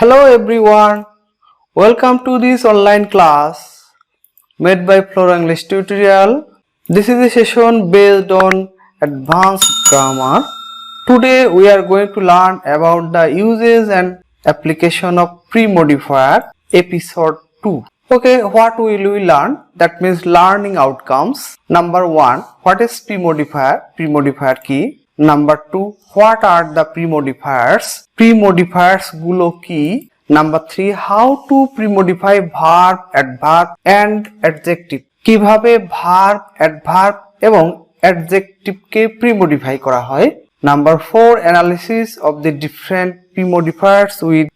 Hello everyone, welcome to this online class made by Flora English tutorial. This is a session based on advanced grammar. Today we are going to learn about the uses and application of pre-modifier episode 2. Okay, what will we learn? That means learning outcomes. Number 1, what is pre-modifier? Pre-modifier key. Number 2, what are the pre-modifiers? Pre-modifiers গুলো কি? Number 3, how to pre-modify verb, adverb and adjective. কিভাবে verb, adverb এবং adjective কে pre-modify করা হয়? Number 4, analysis of the different pre-modifiers with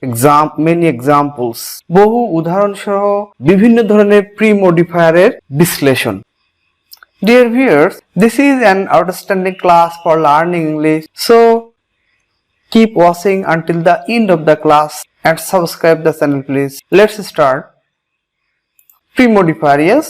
many examples. বহু উদাহরণ সহ বিভিন্ন ধরনের pre-modifier এর বিশ্লেষণ. Dear viewers, this is an outstanding class for learning English. So, keep watching until the end of the class and subscribe the channel please. Let's start. Pre-modifier, yes.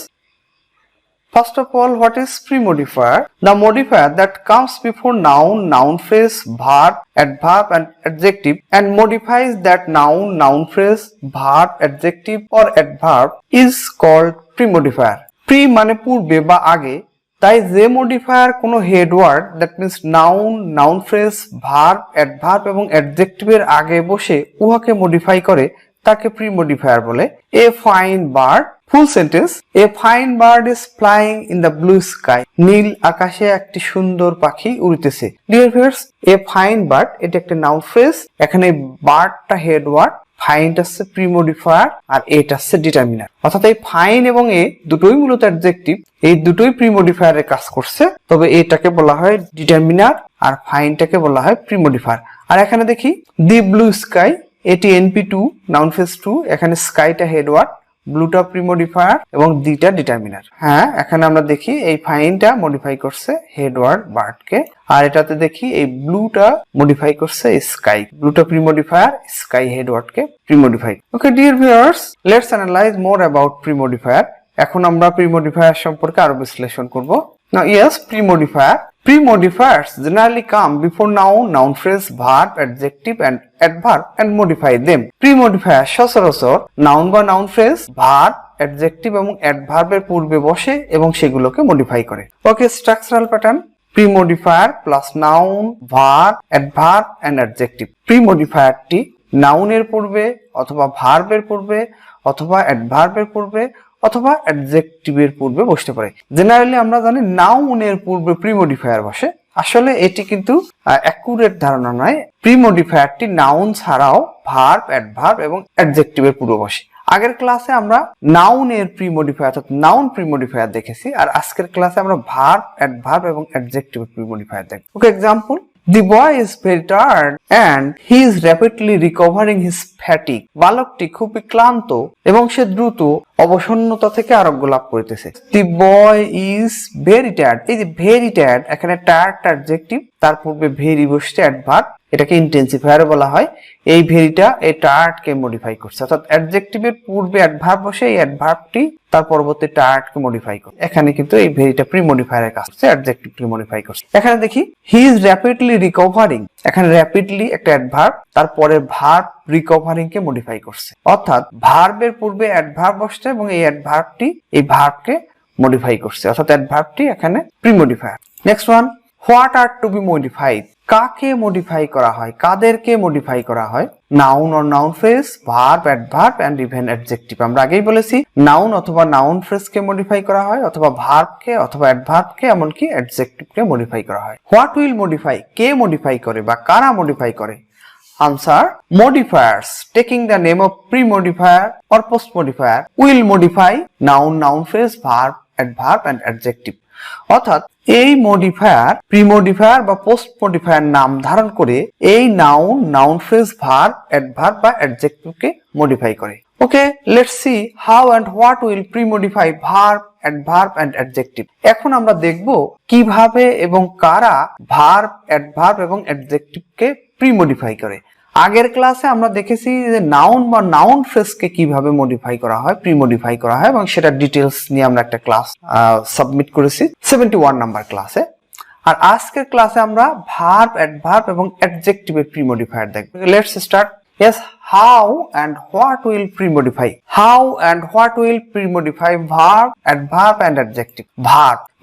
First of all, what is pre-modifier? The modifier that comes before noun, noun phrase, verb, adverb and adjective and modifies that noun, noun phrase, verb, adjective or adverb is called pre-modifier. Pre মানে পূর্বে বা আগে, তাই যে modifier কোনো head word that means noun, noun phrase, verb, adverb এবং অ্যাডজেক্টিভের আগে বসে উহাকে মডিফাই করে তাকে প্রি মডিফায়ার বলে। A fine bird, full sentence, a fine bird is flying in the blue sky. নীল আকাশে একটি সুন্দর পাখি উড়তেছে। Dear viewers, a fine bird এটা একটা নাউন ফ্রেজ, এখানে বার্ডটা হেড ওয়ার্ড, ফাইনটা হচ্ছে প্রি মডিফায়ার আর এটা হচ্ছে ডিটারমিনার। অর্থাৎ এই ফাইন এবং এ দুটোই মূলত অ্যাডজেক্টিভ, এই দুটোই প্রি মডিফায়ারের কাজ করছে, তবে এটাকে বলা হয় ডিটারমিনার আর ফাইনটাকে বলা হয় প্রি মডিফায়ার। আর এখানে দেখি দি ব্লু স্কাই, এটি NP2 নাউন ফ্রেজ 2, এখানে স্কাইটা হেডওয়ার্ড, ব্লুটা প্রি মডিফায়ার এবং দিটা ডিটারমিনার। হ্যাঁ, এখানে আমরা দেখি এই ফাইনটা মডিফাই করছে হেডওয়ার্ড বার্ডকে, আর এটাতে দেখি এই ব্লুটা মডিফাই করছে স্কাই, ব্লুটা প্রি মডিফায়ার, স্কাই হেডওয়ার্ডকে pre modify. Okay dear viewers, let's analyse more about pre modifier. এখন আমরা প্রি মডিফায়ার সম্পর্কে আরো বিশ্লেষণ করব। Now yes, pre-modifier. Pre-modifiers generally come before noun, noun phrase, verb, adjective and adverb and modify them. Pre-modifier সচরাচর noun বা noun phrase, verb, adjective এবং adverb এর পূর্বে বসে এবং সেগুলোকে modify করে। Okay, structural pattern. Pre-modifier plus noun, verb, adverb and adjective. Pre-modifier T noun এর পূর্বে অথবা verb এর পূর্বে অথবা adverb এর পূর্বে অথবা অ্যাডজেক্টিভের পূর্বে বসতে পারে। জেনারেলি আমরা জানি নাউনের পূর্বে প্রি মডিফায়ার বসে। আসলে এটি কিন্তু অ্যাকুরেট ধারণা নয়। প্রি মডিফায়ারটি নাউন ছাড়াও ভার্ব, অ্যাডভার্ব এবং অ্যাডজেক্টিভের পূর্বে বসে। আগের ক্লাসে আমরা নাউনের প্রি মডিফায়ার অর্থাৎ নাউন প্রি মডিফায়ার দেখেছি, আর আজকের ক্লাসে আমরা ভার্ব, অ্যাডভার্ব এবং অ্যাডজেক্টিভের প্রি মডিফায়ার দেখব। ওকে, example, The boy is very tired and he is rapidly recovering his fatigue. বালকটি খুবই ক্লান্ত এবং সে দ্রুত অবসন্নতা থেকে আরোগ্য লাভ করিতেছে। The boy is very tired. এই যে very tired, এখানে tired অ্যাডজেক্টিভ, তার পূর্বে very বসছে অ্যাডভার্ব, এটাকে ইন্টেন্সিফায়ার বলা হয়। এই ভেরিটা এই টায়ার্ডকে মডিফাই করছে, অর্থাৎ অ্যাডজেক্টিভের পূর্বে অ্যাডভার্ব বসে এই অ্যাডভার্বটি তার পরবর্তী টায়ার্ডকে মডিফাই করে। এখানে কিন্তু এই ভেরিটা প্রি মডিফায়ারের কাজ করছে, অ্যাডজেক্টিভকে মডিফাই করছে। এখানে দেখি হি ইজ র্যাপিডলি রিকভারিং, এখানে র্যাপিডলি একটা অ্যাডভার্ব, তারপরে ভার্ব রিকভারিং কে মডিফাই করছে, অর্থাৎ ভার্বের পূর্বে অ্যাডভার্ব বসছে এবং এই অ্যাডভার্বটি এই ভার্বকে মডিফাই করছে, অর্থাৎ অ্যাডভার্বটি এখানে pre modifier. Next one, what are to be modified, কাকে মডিফাই করা হয়, কাদেরকে মডিফাই করা হয়? Noun or noun phrase, verb, adverb and even adjective. আমরা আগেই বলেছি নাউন অথবা নাউন ফ্রেজকে মডিফাই করা হয়, অথবা ভার্বকে অথবা অ্যাডভার্বকে এমনকি অ্যাডজেক্টিভকে মডিফাই করা হয়। What will modify, K modify করে বা কারা মডিফাই করে? Answer, modifiers taking the name of pre-modifier or post-modifier will modify noun, noun phrase, verb, adverb and adjective. অর্থাৎ এই মডিফায়ার প্রি মডিফায়ার বা পোস্ট মডিফায়ার নাম ধারণ করে এই noun, noun phrase, verb, adverb বা অ্যাডজেক্টিভকে মডিফাই করে। Okay, let's see how and what will pre modify verb, adverb and adjective. এখন আমরা দেখব কিভাবে এবং কারা ভার্ব, অ্যাডভার্ব এবং অ্যাডজেক্টিভকে প্রি মডিফাই করে। আগের ক্লাসে আমরা দেখেছি যে নাউন বা নাউন ফ্রেজকে কিভাবে মডিফাই করা হয়, প্রি মডিফাই করা হয়, এবং সেটা ডিটেইলস নিয়ে আমরা একটা ক্লাস সাবমিট করেছি 71 নাম্বার ক্লাসে। আর আজকের ক্লাসে আমরা ভার্ব, অ্যাডভার্ব এবং অ্যাডজেক্টিভের প্রি মডিফায়ার দেখব। Let's start. Yes, how and what will pre-modify? How and what will pre-modify verb, adverb and adjective?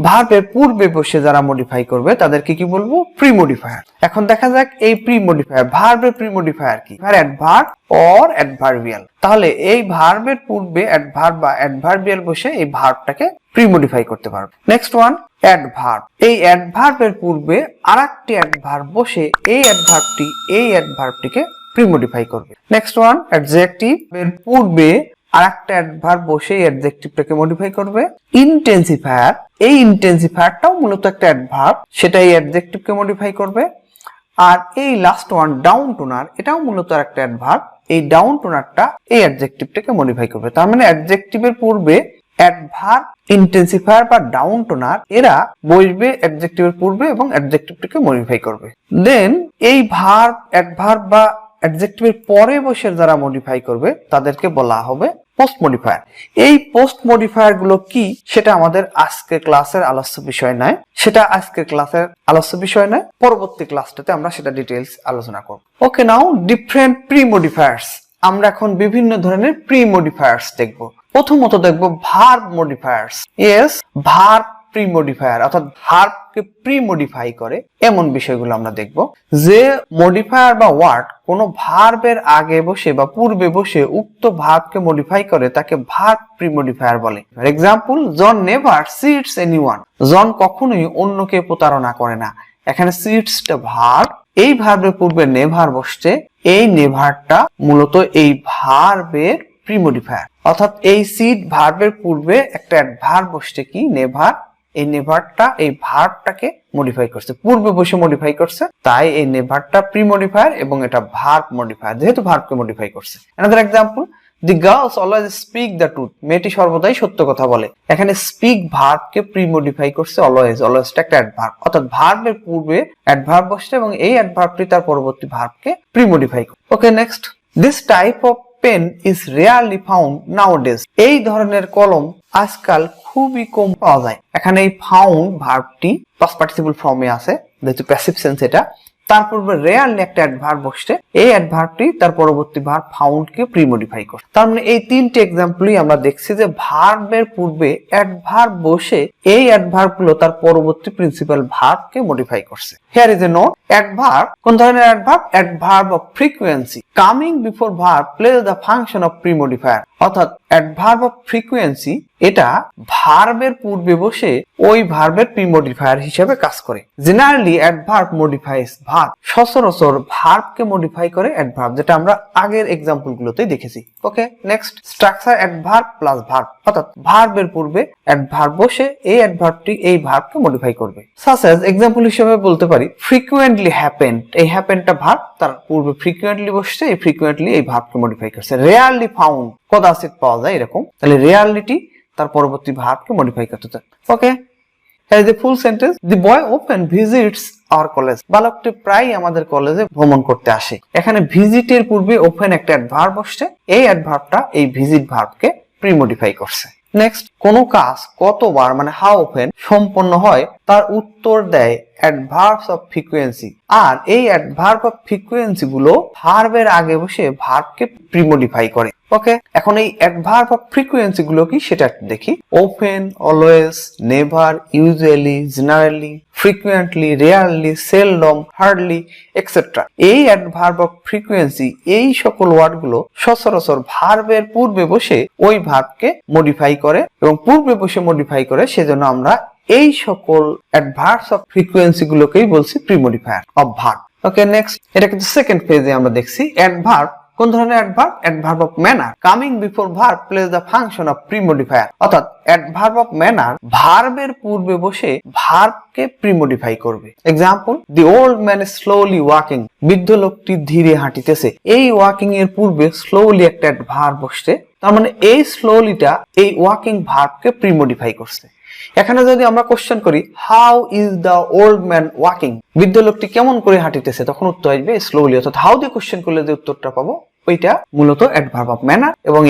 ভার্বের পূর্বে বসে যারা মডিফাই করবে তাদেরকে কি বলবো? Pre modifier. এখন দেখা যাক এই প্রি মডিফায়ার, ভার্বের প্রি মডিফায়ার কি? Adverb or adverbial. তাহলে এই ভার্বের পূর্বে অ্যাডভার্ব বা অ্যাডভার্বিয়াল বসে এই ভার্বটাকে প্রি মডিফাই করতে পারবে। Next one, adverb. এই অ্যাডভার্বের পূর্বে আরেকটি অ্যাডভার্ব বসে এই অ্যাডভার্বটিকে প্রি মডিফাই করবে। Next one, adjective. এর পূর্বে আরেকটা অ্যাডভার্ব বসে এই অ্যাডজেক্টিভটাকে মডিফাই করবে। ইন্টেন্সিফায়ার, এই ইন্টেন্সিফায়ারটাও মূলত একটা অ্যাডভার্ব, সেটা এই অ্যাডজেক্টিভকে মডিফাই করবে। আর এই লাস্ট ওয়ান, ডাউন টোনার, এটাও মূলত একটা অ্যাডভার্ব, এই ডাউন টোনারটা এই অ্যাডজেক্টিভটাকে মডিফাই করবে। তার মানে অ্যাডজেক্টিভের পূর্বে অ্যাডভার্ব, ইন্টেন্সিফায়ার বা ডাউন টোনার এরা বসবে অ্যাডজেক্টিভের পূর্বে এবং অ্যাডজেক্টিভটাকে মডিফাই করবে। দেন এই ভার্ব, অ্যাডভার্ব বা অ্যাডজেক্টিভের পরে বসে যারা মডিফাই করবে তাদেরকে বলা হবে পোস্ট মডিফায়ার। এই পোস্ট মডিফায়ার গুলো কি সেটা আমাদের আজকের ক্লাসের আলোচ্য বিষয় নয়, পরবর্তী ক্লাসটাতে আমরা সেটা ডিটেইলস আলোচনা করব। ওকে, নাও ডিফারেন্ট প্রি মডিফায়ার্স। আমরা এখন বিভিন্ন ধরনের প্রি মডিফায়ার্স দেখব। প্রথমত দেখব verb modifiers. Yes, verb pre modifier অর্থাৎ ভার্বকে প্রি মডিফাই করে এমন বিষয়গুলো আমরা দেখব। যে মডিফায়ার বা ওয়ার্ড কোনো ভার্বের আগে বসে বা পূর্বে বসে উক্ত ভার্বকে মডিফাই করে তাকে ভার্ব প্রি মডিফায়ার বলে। For example, John never cheats anyone. John কখনোই অন্যকে প্রতারণা করে না। এখানে চিটসটা ভার্ব, এই ভার্বের পূর্বে নেভার বসছে, এই নেভারটা মূলত এই ভার্বের প্রি মডিফায়ার। অর্থাৎ এই সিট ভার্বের পূর্বে একটা অ্যাডভার্ব বসছে কি? নেভার। এই নেভারটা এই ভার্বটাকে মডিফাই করছে, পূর্বে বসে মডিফাই করছে, তাই এই নেভারটা প্রি মডিফায়ার এবং এটা ভার্ব মডিফায়ার, যেহেতু ভার্বকে মডিফাই করছে। Another example, the girls always speak the truth. মেয়েটি সর্বদাই সত্য কথা বলে। এখানে স্পিক ভার্বকে প্রি মডিফাই করছে অলওয়েজ, অলওয়েজটা একটা অ্যাডভার্ব, অর্থাৎ ভার্বের পূর্বে অ্যাডভার্ব বসছে এবং এই অ্যাডভার্বটি তার পরবর্তী ভার্বকে প্রি মডিফাই করে। Okay, next, this type of pen is rarely found nowadays. এই ধরনের কলম আজকাল খুবই কম পাওয়া যায়। এখানে এই ফাউন্ড ভার্বটি পাস্ট পার্টিসিপল ফর্মে আছে, যেহেতু প্যাসিভ সেন্স এটা। তার পূর্বে রেয়ারলি একটা অ্যাডভার্ব বসছে, এই অ্যাডভার্বটি তার পরবর্তী ভার্ব ফাউন্ডকে প্রি মডিফাই করে। তার মানে এই তিনটি এক্সাম্পলই আমরা দেখছি যে ভার্বের পূর্বে অ্যাডভার্ব বসে এই অ্যাডভার্বগুলো তার পরবর্তী প্রিন্সিপাল ভার্বকে মডিফাই করছে। Here is a note, adverb কোন ধরনের adverb? Adverb of frequency coming before verb place the function of pre modifier. অর্থাৎ অ্যাডভার্ব অফ ফ্রিকোয়েন্সি এটা ভার্বের পূর্বে বসে ওই ভার্বের প্রি মডিফায়ার হিসেবে কাজ করে। জেনারেলি অ্যাডভার্ব মডিফাইস ভার্ব, সচরাচর ভার্বকে মডিফাই করে অ্যাডভার্ব, যেটা আমরা আগের এক্সাম্পল গুলোতেই দেখেছি। Okay, next, structure adverb plus verb. অর্থাৎ ভার্বের পূর্বে অ্যাডভার্ব বসে এই অ্যাডভার্বটি এই ভার্বকে মডিফাই করবে। সাচ অ্যাজ, এক্সাম্পল হিসেবে বলতে পারি, ফ্রিকুয়েন্টলি হ্যাপেন্ড। এই হ্যাপেন্ডটা ভার্ব, তার পূর্বে ফ্রিকুয়েন্টলি বসছে, এই ফ্রিকুয়েন্টলি এই ভার্বকে মডিফাই করছে। রেয়ারলি ফাউন্ড, কদাচিৎ পাওয়া যায় এরকম, তাহলে রেয়ারলিটি তার পরবর্তী ভার্বকে মডিফাই করতে চায়। ওকে, here is the full sentence. The boy often visits our college. বালকটি প্রায় আমাদের কলেজে ভ্রমণ করতে আসে। এখানে ভিজিটের পূর্বে ওপেন একটা অ্যাডভার্ব বসছে, এই অ্যাডভার্বটা এই ভিজিট ভার্বকে প্রি মডিফাই করছে। নেক্সট, কোন কাজ কতবার মানে হাউ অফেন সম্পন্ন হয় তার উত্তর দেয় অ্যাডভার্বস অফ ফ্রিকোয়েন্সি। আর এই অ্যাডভার্ব অফ ফ্রিকোয়েন্সি গুলো ভার্বের আগে বসে ভার্বকে প্রি মডিফাই করে। ওকে, এখন এই অ্যাডভার্ব অফ ফ্রিকোয়েন্সি গুলো কি সেটা একটু দেখি। Open, always, never, usually, generally, frequently, rarely, seldom, hardly etcetera. এই অ্যাডভার্ব অফ ফ্রিকোয়েন্সি এই সকল ওয়ার্ড গুলো সচরাচর ভার্বের পূর্বে বসে ওই ভার্বকে মডিফাই করে এবং পূর্বে বসে মডিফাই করে, সেজন্য আমরা এই সকল অ্যাডভার্বস অফ ফ্রিকোয়েন্সি গুলোকেই বলছি pre modifier of verb. Okay, next, এটা কিন্তু সেকেন্ড পেজে আমরা দেখছি। অ্যাডভার্ব কোন ধরনের adverb? Adverb of manner coming before verb place the function of pre modifier. অর্থাৎ অ্যাডভার্ব অফ ম্যানার ভার্বের পূর্বে বসে ভার্বকে প্রি মডিফাই করবে। Example, the old man is slowly walking. বৃদ্ধ লোকটি ধীরে হাঁটিতেছে। এই ওয়াকিং এর পূর্বে স্লোলি একটা অ্যাডভার্ব বসছে, তার মানে এই স্লোলিটা এই ওয়াকিং ভার্বকে প্রি মডিফাই করছে। এখানে যদি আমরা কোশ্চেন করি, how is the old man walking, বৃদ্ধ লোকটি কেমন করে হাঁটিতেছে, তখন উত্তর আসবে স্লোলি। অর্থাৎ হাউ দিয়ে কোশ্চেন করলে যে উত্তরটা পাবো ওইটা মূলত অ্যাডভার্ব অফ ম্যানার এবং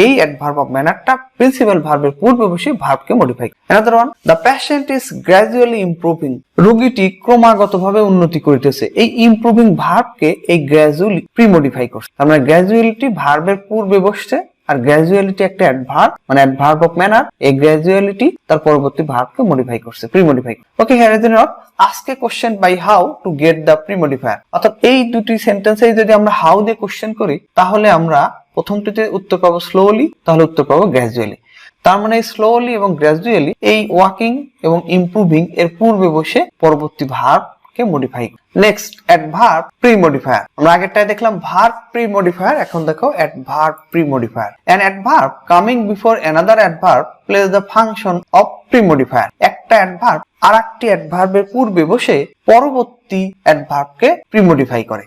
এই অ্যাডভার্ব অফ ম্যানারটা প্রিন্সিপাল ভার্বের পূর্বে বসে ভার্বকে মডিফাই করে। Another one, the patient is gradually improving. রোগীটি ক্রমাগতভাবে উন্নতি করিতেছে। এই ইমপ্রুভিং ভার্বকে এই গ্র্যাজুয়ালি প্রিমডিফাই করছে। তার মানে গ্র্যাজুয়ালিটি ভার্বের পূর্বে বসছে আর গ্র্যাজুয়ালিটি একটা অ্যাডভার্ব মানে অ্যাডভার্ব অফ ম্যানার। এই গ্র্যাজুয়ালিটি তার পরবর্তী ভার্বকে মডিফাই করছে, premodify. Okay, here is not ask a question by how to get the premodifier. অর্থাৎ এই দুটি সেন্টেন্সে যদি আমরা হাউ দিয়ে কোশ্চেন করি তাহলে আমরা প্রথমটিতে উত্তর পাবো স্লোলি, তাহলে উত্তর পাবো গ্র্যাজুয়ালি। তার মানে স্লোলি এবং গ্র্যাজুয়ালি এই ওয়াকিং এবং ইমপ্রুভিং এর পূর্বে বসে পরবর্তী ভার্ব কে modify. Next, adverb pre modifier. আমরা আগেরটায় দেখলাম ভার্ব প্রি মডিফায়ার, এখন দেখো adverb pre modifier. An adverb coming before another adverb plays the function of pre modifier. একটা অ্যাডভার্ব আরেকটি অ্যাডভার্বের পূর্বে বসে পরবর্তী অ্যাডভার্বকে প্রি মডিফাই করে।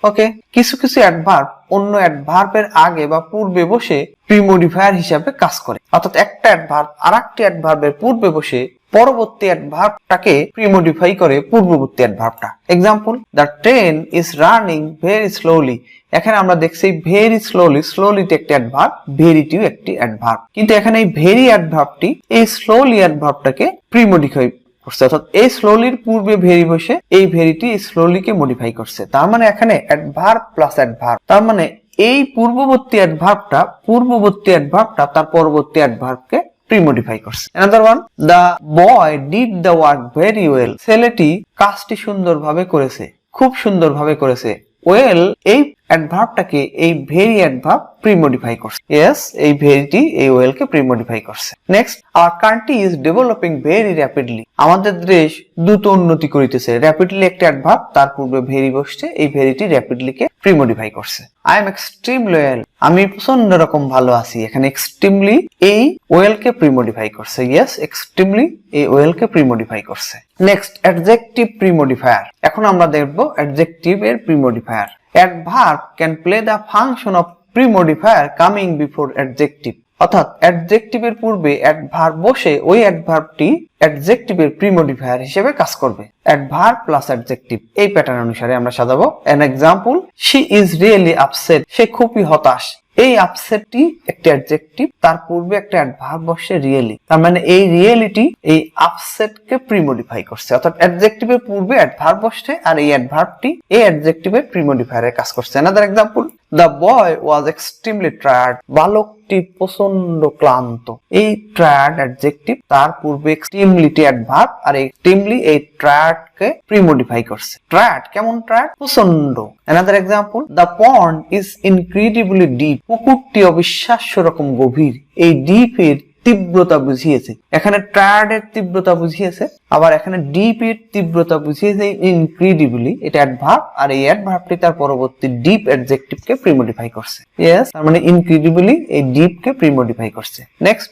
ওকে, কিছু কিছু অ্যাডভার্ব অন্য অ্যাডভার্বের আগে বা পূর্বে বসে প্রি মডিফায়ার হিসাবে কাজ করে। অর্থাৎ একটা অ্যাডভার্ব আরেকটি অ্যাডভার্বের পূর্বে বসে পরবর্তী অ্যাডভার্বটাকে প্রিমডিফাই করে পূর্ববর্তী অ্যাডভার্বটা। Example, the train is running very slowly. এখানে আমরা দেখছি ভেরি স্লোলি, স্লোলিটি একটি অ্যাডভার্ব, ভেরিটিও একটি অ্যাডভার্ব, কিন্তু এখানে এই ভেরি অ্যাডভার্বটি এই স্লোলি অ্যাডভার্বটাকে প্রিমডিফাই করছে। অর্থাৎ এই স্লোলির পূর্বে ভেরি বসে এই ভেরিটি স্লোলিকে মডিফাই করছে। তার মানে এখানে অ্যাডভার্ব প্লাস অ্যাডভার্ব, তার মানে এই পূর্ববর্তী অ্যাডভার্বটা তার পরবর্তী অ্যাডভার্বকে প্রিমডিফাই করছে। Another one, the boy did the work very well. ছেলেটি কাজটি সুন্দরভাবে করেছে, খুব সুন্দরভাবে করেছে। ওয়েল এই অ্যাডভার্বটাকে এই ভেরি অ্যাডভার্ব প্রিমডিফাই করছে। ইয়েস, এই ভেরিটি এই ওয়েলকে প্রিমডিফাই করছে। Next, our country is developing very rapidly. আমাদের দেশ দ্রুত উন্নতি করিতেছে। র্যাপিডলি একটা অ্যাডভার্ব, তার পূর্বে ভেরি বসছে, এই ভেরিটি র্যাপিডলিকে প্রিমডিফাই করছে। I am extremely well. আমি প্রচন্ড রকম ভালো আছি। এখানে এক্সট্রিমলি এই ওয়েলকে প্রিমডিফাই করছে। ইয়েস, এক্সট্রিমলি এই ওয়েলকে প্রিমডিফাই করছে। Next, adjective premodifier. এখন আমরা দেখব অ্যাডজেক্টিভ এর প্রিমডিফায়ার। Adverb can play the function of premodifier coming before adjective. অর্থাৎ অ্যাডজেক্টিভের পূর্বে অ্যাডভার্ব বসে ওই অ্যাডভার্বটি অ্যাডজেক্টিভের প্রিমডিফায়ার হিসেবে কাজ করবে। অ্যাডভার্ব প্লাস অ্যাডজেক্টিভ এই প্যাটার্ন অনুসারে আমরা সাজাবো। An example, she is really upset. সে খুবই হতাশ। এই আপসেটটি একটি অ্যাডজেক্টিভ, তার পূর্বে একটা অ্যাডভার্ব বসে রিয়েলি, তার মানে এই রিয়েলিটি এই আপসেটকে প্রিমডিফাই করছে। অর্থাৎ অ্যাডজেক্টিভের পূর্বে অ্যাডভার্ব বসছে আর এই অ্যাডভার্বটি এই অ্যাডজেক্টিভের প্রিমডিফায়ারের কাজ করছে। Another example, the boy was extremely tired. বালকটি প্রচন্ড ক্লান্ত। এই টায়ার্ড অ্যাডজেক্টিভ, তার পূর্বে এক্সট্রিমলিটি অ্যাডভার্ব আর এক্সট্রিমলি এই টায়ার্ডকে প্রিমডিফাই করছে। টায়ার্ড কেমন? টায়ার্ড প্রচন্ড। Another example, the pond is incredibly deep. পুকুরটি অবিশ্বাস্য রকম গভীর। এই ডিপ এর তীব্রতা বুঝিয়েছে। এখানে টায়ার্ড এর তীব্রতা বুঝিয়েছে, আবার এখানে ডিপ এর তীব্রতা বুঝিয়েছে ইনক্রেডিবলি, এটা অ্যাডভার্ব আর এই অ্যাডভার্বটি তার পরবর্তী ডিপ অ্যাডজেক্টিভকে প্রিমডিফাই করছে। ইয়েস, তার মানে ইনক্রেডিবলি এই ডিপকে প্রিমডিফাই করছে। Next,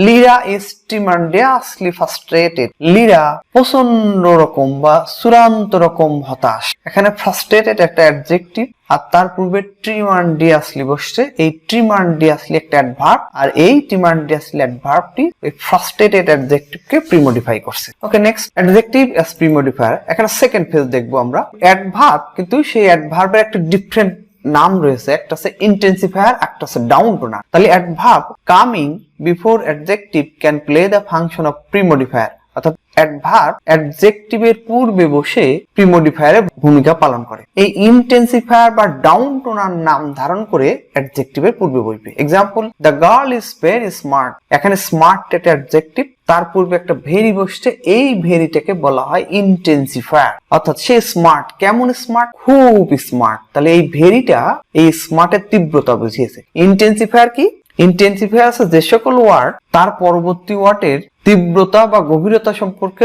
Lyra is tremendously frustrated. Lyra প্রচন্ড রকম বা চূড়ান্ত রকম হতাশ। এখানে ফ্রাস্ট্রেটেড একটা অ্যাডজেক্টিভ আর তার পূর্বে ট্রিমেন্ডাসলি বসছে। এই ট্রিমেন্ডাসলি একটা অ্যাডভার্ব আর এই ট্রিমেন্ডাসলি অ্যাডভার্বটি এই ফ্রাস্ট্রেটেড অ্যাডজেক্টিভকে প্রিমডিফাই করছে। ওকে, নেক্সট, অ্যাডজেক্টিভ অ্যাজ প্রিমডিফায়ার। এখানে সেকেন্ড ফেজ দেখবো আমরা। অ্যাডভার্ব কিন্তু সেই অ্যাডভার্বের একটা ডিফারেন্ট নাম রয়েছে, একটা আছে ইন্টেন্সিফায়ার, একটা আছে ডাউন টোনার। তাহলে adverb coming before adjective can play the function of premodifier. অর্থাৎ অ্যাডভার্ব অ্যাডজেক্টিভের পূর্বে বসে প্রিমডিফায়ারের ভূমিকা পালন করে। এই ইন্টেন্সিফায়ার বা ডাউন টোনার নাম ধারণ করে অ্যাডজেক্টিভের পূর্বে বসবে। Example, the girl is very smart. এখানে স্মার্ট একটা অ্যাডজেক্টিভ, তার পূর্বে একটা ভেরি বসছে, এই ভেরিটাকে বলা হয় ইন্টেন্সিফায়ার। অর্থাৎ সে স্মার্ট। কেমন স্মার্ট? খুব স্মার্ট। তাহলে এই ভেরিটা এই স্মার্টের তীব্রতা বুঝিয়েছে। ইন্টেন্সিফায়ার কি? ইন্টেন্সিফায়ার আছে যে সকল ওয়ার্ড তার পরবর্তী ওয়ার্ডের তীব্রতা বা গভীরতা সম্পর্কে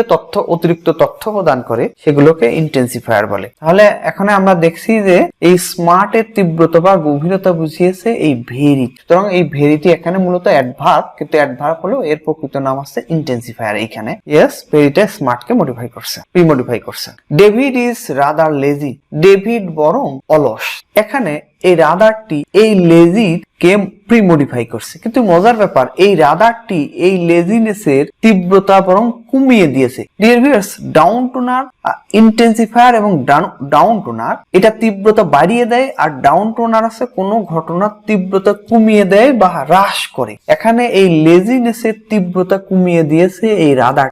অতিরিক্ত তথ্য প্রদান করে, সেগুলোকে ইন্টেন্সিফায়ার বলে। তাহলে এখানে আমরা দেখছি যে এই স্মার্ট এর তীব্রতা বা গভীরতা বুঝিয়েছে এই ভেরি। সুতরাং এই ভেরিটি এখানে মূলত অ্যাডভার্ব, কিন্তু অ্যাডভার্ব হলো এর প্রকৃত নাম আছে ইন্টেন্সিফায়ার। এইখানে ইয়েস, ভেরিটা স্মার্টকে মডিফাই করছে, প্রিমডিফাই করছে। David is rather lazy. David বরং অলস। এখানে এই রাদারটি এই লেজির কে প্রিমডিফাই করছে, কিন্তু মজার ব্যাপার এই রাদারটি রাদারটি এই লেজিনেসের তীব্রতা বরং কমিয়ে দিয়েছে। Dear viewers, down toner intensifier এবং ডাউন টোনার এটা তীব্রতা বাড়িয়ে দেয়, আর ডাউন টোনার আছে কোনো ঘটনার তীব্রতা কমিয়ে দেয় বা হ্রাস করে। এখানে এই লেজিনেসের তীব্রতা কমিয়ে দিয়েছে এই রাদার।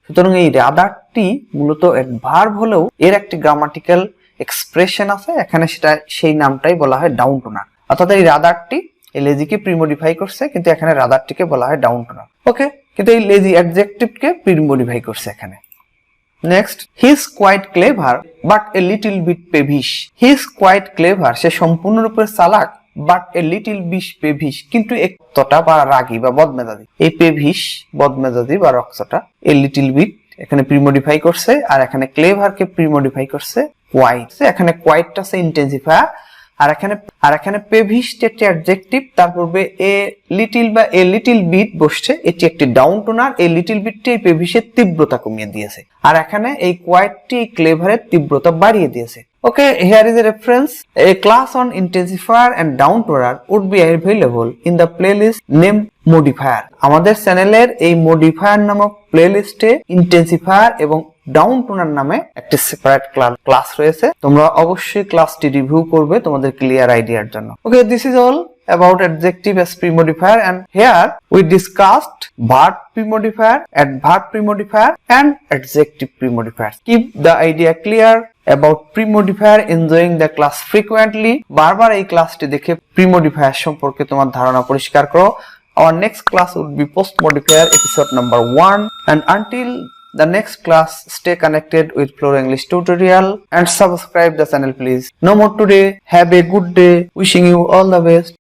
সুতরাং এই রাদারটি মূলত ভার্ব হলেও এর একটি গ্রামাটিক্যাল এক্সপ্রেশন আছে, এখানে সেটা সেই নামটাই বলা হয় ডাউন টোনার। অর্থাৎ এই রাদারটি এই লেজিকে প্রিমডিফাই করছে, কিন্তু এখানে রাদারটিকে বলা হয় ডাউন টোনার। ওকে, কিন্তু এই লেজি অ্যাডজেক্টিভকে প্রিমডিফাই করছে এখানে। Next, he is quite clever but a little bit peevish. He is quite clever, সে সম্পূর্ণরূপে চালাক, but a little bit peevish, কিন্তু একটুটা বা রাগী বা বদমেজাজি। এই পেভিশ বদমেজাজি বা রক্তটা, এ লিটল বিট এখানে প্রিমডিফাই করছে, আর এখানে ক্লেভারকে প্রিমডিফাই করছে কোয়াইট। এখানে কোয়াইটটা আছে ইন্টেন্সিফায়ার, আর এখানে পেভিশ একটি অ্যাডজেক্টিভ, তারপর এ লিটল বা এ লিটল বিট বসছে, এটি একটি ডাউন টোনার। এই লিটল বিটটি এই পেভিশের তীব্রতা কমিয়ে দিয়েছে, আর এখানে এই কোয়াইটটি এই ক্লেভারের তীব্রতা বাড়িয়ে দিয়েছে। Okay, here is a reference. A class on intensifier and down toner would be available in the playlist named Modifier. আমাদের চ্যানেলের এই মডিফায়ার নামক প্লেলিস্টে ইন্টেন্সিফায়ার এবং ডাউন টোনার নামে একটি সেপারেট ক্লাস রয়েছে। তোমরা অবশ্যই ক্লাসটি রিভিউ করবে তোমাদের ক্লিয়ার আইডিয়ার জন্য। Okay, this is all about adjective as pre-modifier, and here we discussed verb pre-modifier, adverb pre-modifier and adjective pre-modifiers. Keep the idea clear about pre-modifier, enjoying the class frequently. বারবার এই ক্লাসটি দেখে pre-modifier সম্পর্কে তোমার ধারণা পরিষ্কার করো। Our next class would be post-modifier episode number 1, and until the next class, stay connected with Flora English tutorial and subscribe the channel please. No more today. Have a good day. Wishing you all the best.